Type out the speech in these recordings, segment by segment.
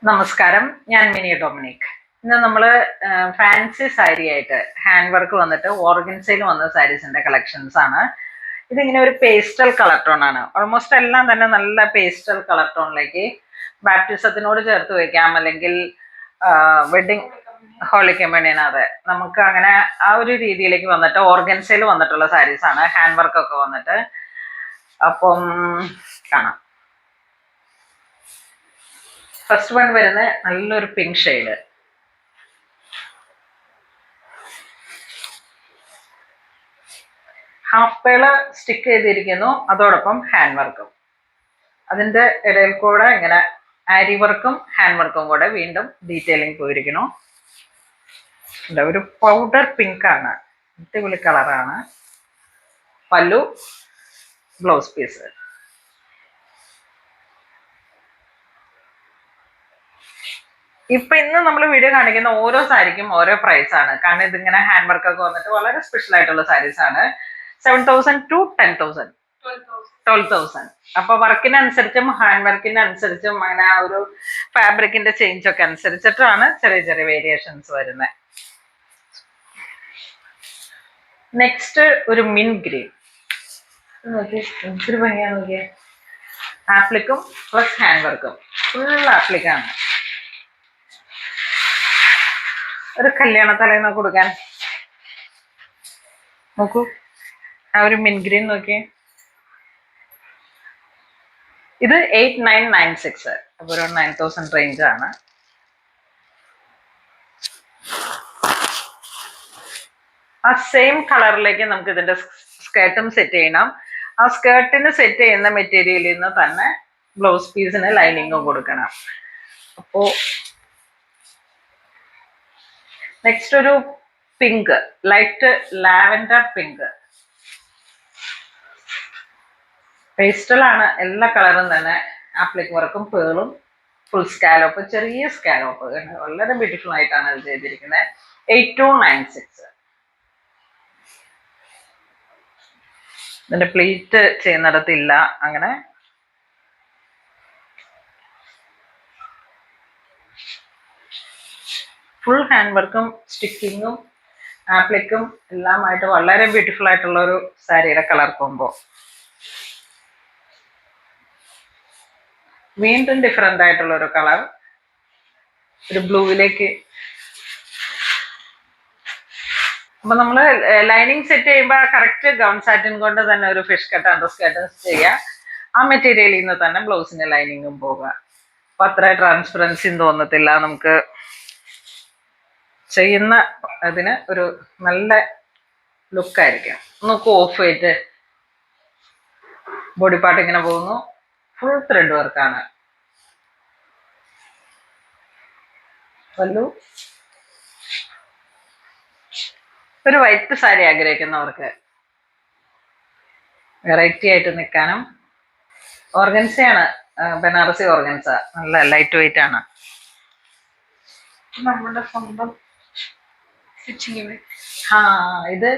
നമസ്കാരം, ഞാൻ mini Dominic. ഇന്ന് നമ്മൾ ഫാൻസി സാരി ആയിട്ട് ഹാൻഡ് വർക്ക് വന്നിട്ട് ഓർഗൻസയിൽ വന്ന സാരീസിന്റെ കളക്ഷൻസ് ആണ്. ഇതിങ്ങനെ ഒരു പേസ്റ്റൽ കളർ ടോൺ ആണ്. ഓൾമോസ്റ്റ് എല്ലാം തന്നെ നല്ല പേസ്റ്റൽ കളർ ടോണിലേക്ക് ബാപ്റ്റിസത്തിനോട് ചേർത്ത് വെക്കാം, അല്ലെങ്കിൽ വെഡിങ് ഹോളി കമ്മ്യൂണിയൻ. അതെ, നമുക്ക് അങ്ങനെ ആ ഒരു രീതിയിലേക്ക് വന്നിട്ട് ഓർഗൻസയിൽ വന്നിട്ടുള്ള സാരീസ് ആണ്, ഹാൻഡ് വർക്ക് ഒക്കെ വന്നിട്ട്. അപ്പം കാണാം. ഫസ്റ്റ് വൺ വരുന്ന നല്ലൊരു pink shade. Half pearl stick ചെയ്തിരിക്കുന്നു, അതോടൊപ്പം ഹാൻഡ് വർക്കും. അതിന്റെ ഇടയിൽ കൂടെ ഇങ്ങനെ ആരി വർക്കും ഹാൻഡ് വർക്കും കൂടെ വീണ്ടും ഡീറ്റെയിലിംഗ് പോയിരിക്കുന്നു. ഒരു പൗഡർ പിങ്ക് ആണ്, അടിപൊളി കളറാണ്. പല്ലു, ബ്ലൗസ് പീസ്. ഇപ്പൊ ഇന്ന് നമ്മൾ വീഡിയോ കാണിക്കുന്ന ഓരോ സാരിക്കും ഓരോ പ്രൈസ് ആണ്, കാരണം ഇതിങ്ങനെ ഹാൻഡ് വർക്ക് ഒക്കെ വന്നിട്ട് വളരെ സ്പെഷ്യൽ ആയിട്ടുള്ള സാരീസ് ആണ്. 7,000 to 10,000, 12,000. അപ്പൊ വർക്കിനനുസരിച്ചും ഹാൻഡ് വർക്കിനനുസരിച്ചും അങ്ങനെ ആ ഒരു ഫാബ്രിക്കിന്റെ ചേഞ്ച് ഒക്കെ അനുസരിച്ചിട്ടാണ് ചെറിയ ചെറിയ വേരിയേഷൻസ് വരുന്നത്. നെക്സ്റ്റ് ഒരു മിൻ ഗ്രീൻ. നോക്കി എന്തൊരു ഭംഗിയാ നോക്കിയേ. ആപ്ലിക്കും പ്ലസ് ഹാൻഡ് വർക്കും, ഫുൾ ആപ്ലിക്കാണ്. ഒരു കല്യാണ തലേന്ന് കൊടുക്കാൻ. നോക്കൂ ആ ഒരു മിൻ ഗ്രീൻ നോക്കിയേ. ഇത് 8,996, അപ്പൊ ഒരു 9,000 റേഞ്ച് ആണ്. ആ സെയിം കളറിലേക്ക് നമുക്ക് ഇതിന്റെ സ്കേർട്ടും സെറ്റ് ചെയ്യണം. ആ സ്കേർട്ടിന് സെറ്റ് ചെയ്യുന്ന മെറ്റീരിയലിൽ നിന്ന് തന്നെ ബ്ലൗസ് പീസിന് ലൈനിങ്ങും കൊടുക്കണം. അപ്പോ നെക്സ്റ്റ് ഒരു pink, light lavender pink. Pastel ആണ്, എല്ലാ കളറും തന്നെ. ആപ്ലിക് വർക്കും പേളും, ഫുൾ സ്കാലോപ്പ്, ചെറിയ സ്കാലോപ്പ്, വളരെ ബ്യൂട്ടിഫുൾ ആയിട്ടാണ് അത് ചെയ്തിരിക്കുന്നത്. 8,296. ഇതിന്റെ പ്ലീറ്റ് ചെയ്യുന്നിടത്തില്ല, അങ്ങനെ ഫുൾ ഹാൻഡ് വർക്കും സ്റ്റിക്കിങ്ങും ആപ്ലിക്കും എല്ലാമായിട്ട് വളരെ ബ്യൂട്ടിഫുൾ ആയിട്ടുള്ള ഒരു സാരിയുടെ കളർ കോംബോ. വീണ്ടും ഡിഫറെന്റ് ആയിട്ടുള്ള ഒരു കളർ, ഒരു ബ്ലൂവിലേക്ക്. അപ്പൊ നമ്മള് ലൈനിങ് സെറ്റ് ചെയ്യുമ്പോൾ കറക്റ്റ് ഗൗൺ സാറ്റിൻ കൊണ്ട് തന്നെ ഒരു ഫിഷ് കട്ട് അണ്ടർ സ്കേർട്ട് ചെയ്യുക. ആ മെറ്റീരിയലിൽ നിന്ന് തന്നെ ബ്ലൗസിന് ലൈനിങ്ങും പോകുക. അപ്പൊ അത്ര ട്രാൻസ്പെറൻസിയും തോന്നത്തില്ല. നമുക്ക് ചെയ്യുന്ന അതിന് ഒരു നല്ല ലുക്കായിരിക്കും. നോക്കൂ, ഓഫ് വൈറ്റ് ബോഡി പാർട്ട് ഇങ്ങനെ പോകുന്നു. ഫുൾ ത്രെഡ് വർക്കാണ്. പല്ലു. ഒരു വൈറ്റ് സാരി ആഗ്രഹിക്കുന്നവർക്ക് വെറൈറ്റി ആയിട്ട് നിൽക്കാനും. ഓർഗൻസയാണ്, ബനാറസി ഓർഗൻസ, നല്ല ലൈറ്റ് വെയിറ്റ് ആണ്. നമ്മുടെ സ്വന്തം സ്റ്റിച്ചിങ്. ഇത്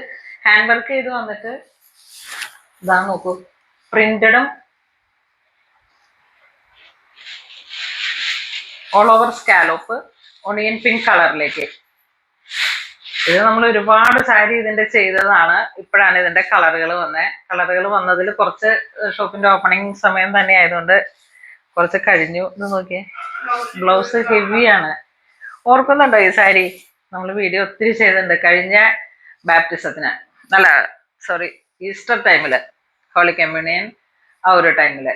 ഹാൻഡ് വർക്ക് ചെയ്ത് വന്നിട്ട് ഇതാ നോക്കൂ, പ്രിന്റഡും all over scallop, onion pink കളറിലേക്ക്. ഇത് നമ്മൾ ഒരുപാട് സാരി ഇതിന്റെ ചെയ്തതാണ്. ഇപ്പോഴാണ് ഇതിന്റെ കളറുകൾ വന്നത്. കളറുകൾ വന്നതിൽ കുറച്ച് ഷോപ്പിന്റെ ഓപ്പണിംഗ് സമയം തന്നെ ആയതുകൊണ്ട് കുറച്ച് കഴിഞ്ഞു. ഇത് നോക്കിയേ, ബ്ലൗസ് ഹെവിയാണ്. ഓർക്കുന്നുണ്ടോ ഈ സാരി? നമ്മൾ വീഡിയോ ഒത്തിരി ചെയ്തിട്ടുണ്ട് കഴിഞ്ഞ ബാപ്റ്റിസത്തിന്, അല്ല സോറി, ഈസ്റ്റർ ടൈമില്, ഹോളി കമ്മ്യൂണിയൻ ആ ഒരു ടൈമില്.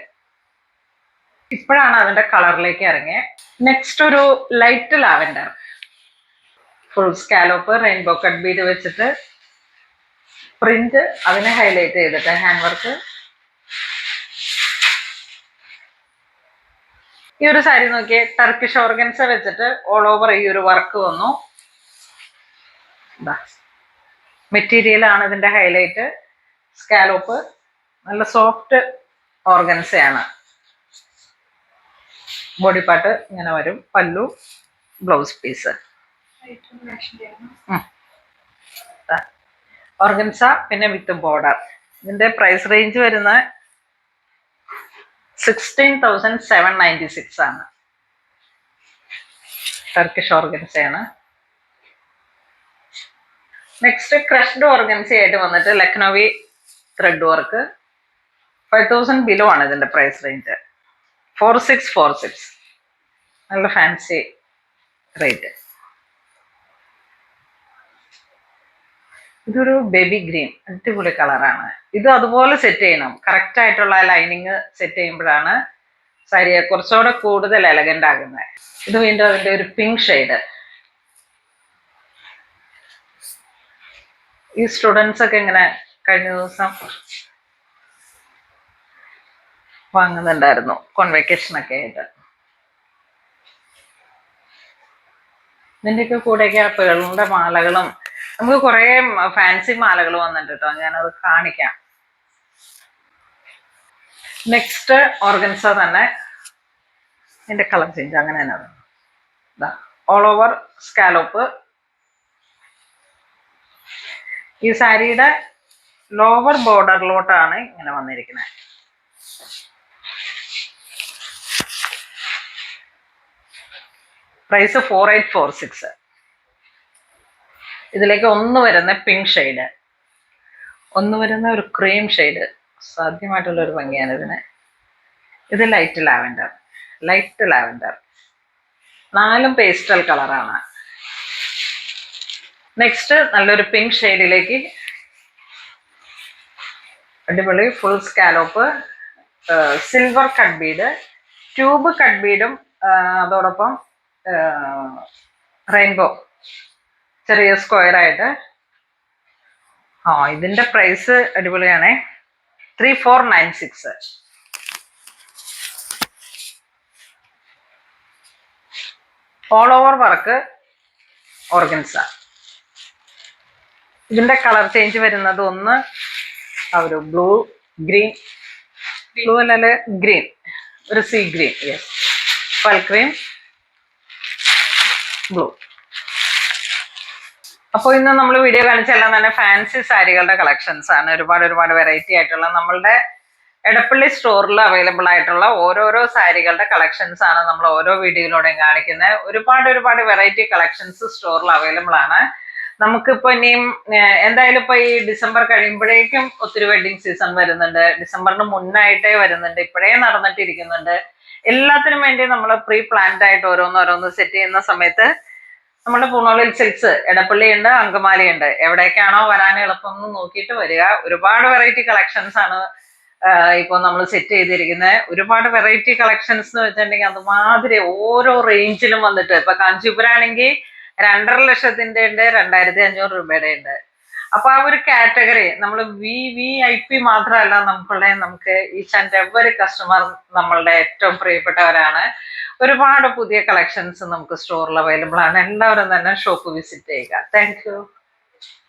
ഇപ്പോഴാണ് അതിന്റെ കളറിലേക്ക് ഇറങ്ങിയത്. നെക്സ്റ്റ് ഒരു light lavender, full scallop, rainbow cut bead വെച്ചിട്ട് പ്രിന്റ് അതിനെ ഹൈലൈറ്റ് ചെയ്തിട്ട് ഹാൻഡ് വർക്ക്. ഈ ഒരു സാരി നോക്കിയേ, ടർക്കിഷ് ഓർഗൻസ വെച്ചിട്ട് ഓൾ ഓവർ ഈ ഒരു വർക്ക് വന്നു. മെറ്റീരിയൽ ആണ് ഇതിന്റെ ഹൈലൈറ്റ്. സ്കാലോപ്പ്, നല്ല സോഫ്റ്റ് ഓർഗൻസയാണ്. ബോഡി പാർട്ട് ഇങ്ങനെ വരും. പല്ലു, ബ്ലൗസ് പീസ്, ഓർഗൻസ, പിന്നെ വിത്ത് ബോർഡർ. ഇതിന്റെ പ്രൈസ് റേഞ്ച് വരുന്ന 16,796 ആണ്. ടർക്കിഷ് ഓർഗൻസയാണ്. നെക്സ്റ്റ് ക്രഷ്ഡ് ഓർഗൻസ ആയിട്ട് വന്നിട്ട് ലക്നോവി ത്രെഡ് വർക്ക്. 5000 ബിലോ ആണ് ഇതിന്റെ പ്രൈസ് റേഞ്ച്. 4646, നല്ല ഫാൻസി റേറ്റ്. ഇതൊരു ബേബി ഗ്രീൻ, അടിപൊളി കളറാണ്. ഇത് അതുപോലെ സെറ്റ് ചെയ്യണം. കറക്റ്റ് ആയിട്ടുള്ള ലൈനിങ് സെറ്റ് ചെയ്യുമ്പോഴാണ് സാരിയെ കുറച്ചുകൂടെ കൂടുതൽ എലഗന്റ് ആകുന്നത്. ഇത് വീണ്ടും അതിന്റെ ഒരു പിങ്ക് ഷെയ്ഡ്. ഈ സ്റ്റുഡൻസ് ഒക്കെ ഇങ്ങനെ കഴിഞ്ഞ ദിവസം വാങ്ങുന്നുണ്ടായിരുന്നു കോൺവെക്കേഷനൊക്കെ ആയിട്ട്. ഇതിൻ്റെയൊക്കെ കൂടെയൊക്കെ ആ പേളിന്റെ മാലകളും, നമുക്ക് കുറെ ഫാൻസി മാലകൾ വന്നിട്ട് കേട്ടോ, ഞാനത് കാണിക്കാം. നെക്സ്റ്റ് ഓർഗൻസ തന്നെ, ഇതിന്റെ കളർ ചേഞ്ച് അങ്ങനെ തന്നെ ഓൾ ഓവർ സ്കാലോപ്പ്. ഈ സാരിയുടെ ലോവർ ബോർഡറിലോട്ടാണ് ഇങ്ങനെ വന്നിരിക്കുന്നത്. പ്രൈസ് 4846. ഇതിലേക്ക് ഒന്ന് വരുന്ന പിങ്ക് ഷെയ്ഡ്, ഒന്ന് വരുന്ന ഒരു ക്രീം ഷെയ്ഡ്, സാധ്യമായിട്ടുള്ള ഒരു ഭംഗിയാണ് ഇതിന്. ഇത് light lavender, light lavender. 4 pastel കളറാണ്. നെക്സ്റ്റ് നല്ലൊരു പിങ്ക് ഷെയ്ഡിലേക്ക് അടിപൊളി full scallop, silver cut bead, tube cut ബീഡും അതോടൊപ്പം റെയിൻബോ ചെറിയ സ്ക്വയർ ആയിട്ട്. ഇതിന്റെ പ്രൈസ് അടിപൊളിയാണേ, 3496. All over work organza. ഇതിന്റെ കളർ ചേഞ്ച് വരുന്നത് ഒന്ന് ഒരു ബ്ലൂ ഗ്രീൻ, ബ്ലൂ അല്ലെ ഗ്രീൻ, ഒരു സീ ഗ്രീൻ, യെസ്, പൽ ക്രീം, ബ്ലൂ. അപ്പോൾ ഇന്ന് നമ്മൾ വീഡിയോ കാണിച്ചെല്ലാം തന്നെ ഫാൻസി സാരികളുടെ കളക്ഷൻസ് ആണ്. ഒരുപാട് വെറൈറ്റി ആയിട്ടുള്ള നമ്മളുടെ എടപ്പള്ളി സ്റ്റോറിൽ അവൈലബിൾ ആയിട്ടുള്ള ഓരോരോ സാരികളുടെ കളക്ഷൻസ് ആണ് നമ്മൾ ഓരോ വീഡിയോയിലൂടെയും കാണിക്കുന്നത്. ഒരുപാട് വെറൈറ്റി കളക്ഷൻസ് സ്റ്റോറിൽ അവൈലബിൾ ആണ്. നമുക്കിപ്പോ ഇനിയും എന്തായാലും ഇപ്പൊ ഈ ഡിസംബർ കഴിയുമ്പോഴേക്കും ഒത്തിരി വെഡിങ് സീസൺ വരുന്നുണ്ട്. ഡിസംബറിന് മുന്നായിട്ടേ വരുന്നുണ്ട്, ഇപ്പോഴേ നടന്നിട്ടിരിക്കുന്നുണ്ട്. എല്ലാത്തിനും വേണ്ടി നമ്മൾ പ്രീ പ്ലാൻഡ് ആയിട്ട് ഓരോന്ന് സെറ്റ് ചെയ്യുന്ന സമയത്ത് നമ്മുടെ പൂണോളിൽ സിൽക്സ് എടപ്പള്ളി ഉണ്ട്, അങ്കമാലി ഉണ്ട്, എവിടേക്കാണോ വരാൻ എളുപ്പം എന്ന് നോക്കിയിട്ട് വരിക. ഒരുപാട് വെറൈറ്റി കളക്ഷൻസ് ആണ് ഇപ്പോൾ നമ്മൾ സെറ്റ് ചെയ്തിരിക്കുന്നത്. ഒരുപാട് വെറൈറ്റി കളക്ഷൻസ് എന്ന് വെച്ചിട്ടുണ്ടെങ്കിൽ അതുമാതിരി ഓരോ റേഞ്ചിലും വന്നിട്ട്, ഇപ്പൊ കാഞ്ചീപുരം ആണെങ്കിൽ 2,50,000 ഉണ്ട്, 2,500 രൂപയുടെ ഉണ്ട്. അപ്പൊ ആ ഒരു കാറ്റഗറി നമ്മൾ VIP മാത്രമല്ല നമുക്ക് ഈച്ച് ആൻഡ് എവറി കസ്റ്റമർ നമ്മളുടെ ഏറ്റവും പ്രിയപ്പെട്ടവരാണ്. ഒരുപാട് പുതിയ കളക്ഷൻസ് നമുക്ക് സ്റ്റോറിൽ അവൈലബിൾ ആണ്. എല്ലാവരും തന്നെ ഷോപ്പ് വിസിറ്റ് ചെയ്യുക. Thank you.